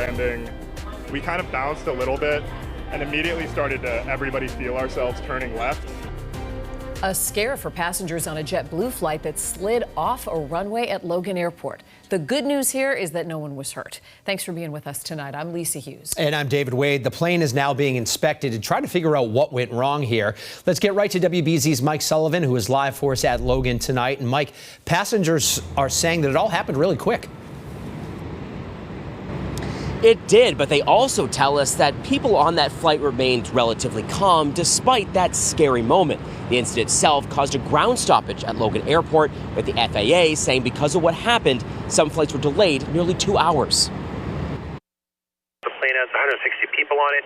landing, we kind of bounced a little bit and immediately started to everybody feel ourselves turning left. A scare for passengers on a JetBlue flight that slid off a runway at Logan Airport. The good news here is that no one was hurt. Thanks for being with us tonight. I'm Lisa Hughes. And I'm David Wade. The plane is now being inspected to try to figure out what went wrong here. Let's get right to WBZ's Mike Sullivan, who is live for us at Logan tonight. And Mike, passengers are saying that it all happened really quick. It did, but they also tell us that people on that flight remained relatively calm despite that scary moment. The incident itself caused a ground stoppage at Logan Airport, with the FAA saying because of what happened, some flights were delayed nearly 2 hours. The plane has 160 people on it.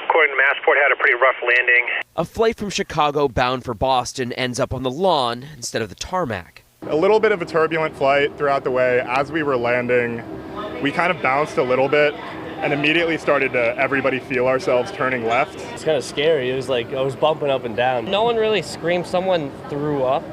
According to Massport, had a pretty rough landing. A flight from Chicago bound for Boston ends up on the lawn instead of the tarmac. A little bit of a turbulent flight throughout the way. As we were landing, we kind of bounced a little bit and immediately started to everybody feel ourselves turning left. It's kind of scary. It was like I was bumping up and down. No one really screamed. Someone threw up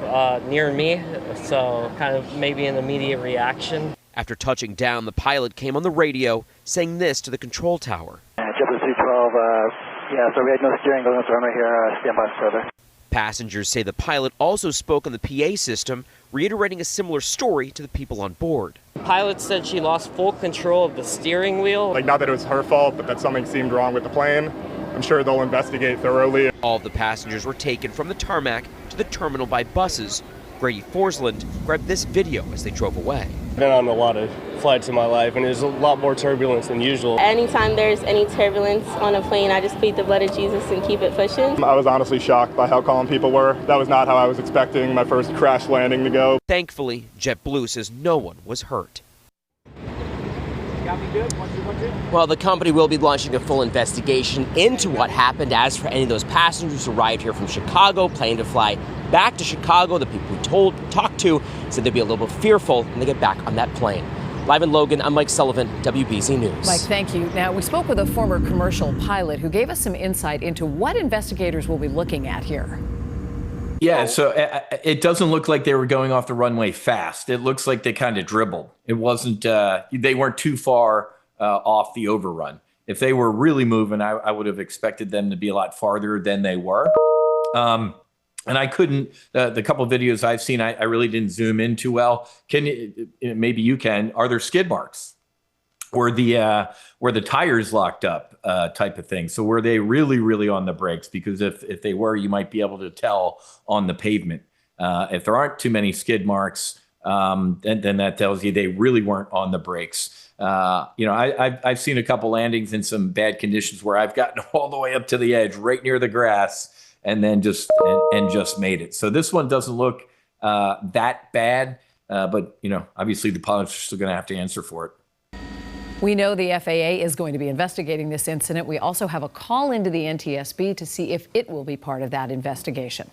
near me, so kind of maybe an immediate reaction. After touching down, the pilot came on the radio saying this to the control tower. JetBlue 312, so we had no steering going on the runway here, stand by further. Passengers say the pilot also spoke on the PA system, reiterating a similar story to the people on board. The pilot said she lost full control of the steering wheel. Like, not that it was her fault, but that something seemed wrong with the plane. I'm sure they'll investigate thoroughly. All of the passengers were taken from the tarmac to the terminal by buses. Grady Forsland grabbed this video as they drove away. I've been on a lot of flights in my life, and there's a lot more turbulence than usual. Anytime there's any turbulence on a plane, I just plead the blood of Jesus and keep it pushing. I was honestly shocked by how calm people were. That was not how I was expecting my first crash landing to go. Thankfully, JetBlue says no one was hurt. Well, the company will be launching a full investigation into what happened. As for any of those passengers who arrived here from Chicago, planning to fly back to Chicago, the people we talked to said they'd be a little bit fearful when they get back on that plane. Live in Logan, I'm Mike Sullivan, WBZ News. Mike, thank you. Now, we spoke with a former commercial pilot who gave us some insight into what investigators will be looking at here. Yeah, so it doesn't look like they were going off the runway fast. It looks like they kind of dribbled. It wasn't, they weren't too far off the overrun. If they were really moving, I would have expected them to be a lot farther than they were. And I couldn't, the couple of videos I've seen, I really didn't zoom in too well. Maybe you can, are there skid marks? Where the tires locked up type of thing. So were they really on the brakes? Because if they were, you might be able to tell on the pavement. If there aren't too many skid marks, then that tells you they really weren't on the brakes. I've seen a couple landings in some bad conditions where I've gotten all the way up to the edge, right near the grass, and then just made it. So this one doesn't look that bad, but obviously the pilots are still going to have to answer for it. We know the FAA is going to be investigating this incident. We also have a call into the NTSB to see if it will be part of that investigation.